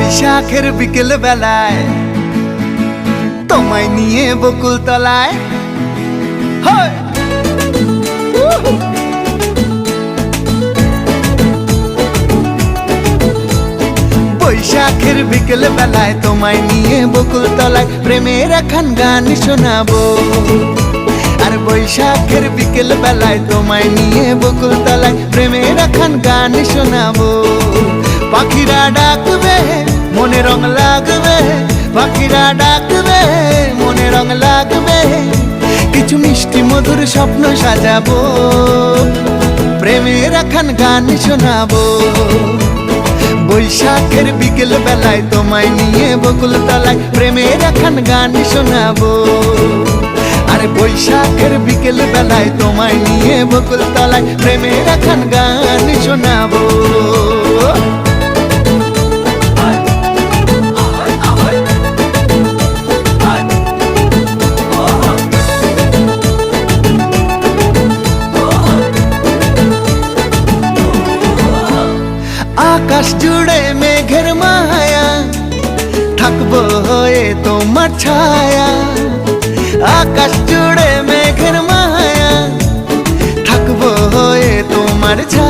বৈশাখের বিকেল বেলায় তোমায় নিয়ে বকুল তলায় বৈশাখের বিকেল বেলায় তোমায় নিয়ে বকুল তলায় প্রেমের একখান গান শোনাবো। আর বৈশাখের বিকেল বেলায় তোমায় নিয়ে বকুল তলায় প্রেমের একখান গান শোনাবো। পাখিরা ডাকবে মনে রং লাগবে, পাখিরা ডাকবে মনে রং লাগবে, কিছু মিষ্টি মধুর স্বপ্ন সাজাবো, প্রেমের একখান গান শোনাবো। বৈশাখের বিকেল বেলায় তোমায় নিয়ে বকুল তলায় প্রেমের একখান গান শোনাবো। আরে বৈশাখের বিকেল বেলায় তোমায় নিয়ে বকুল তলায় প্রেমের একখান গান শোনাবো। আকাশ জুড়ে মেঘের মায়া, থাকবো হয়ে তোমার ছায়া। আকাশ জুড়ে মেঘের মায়া, থাকবো হয়ে তোমার ছায়া।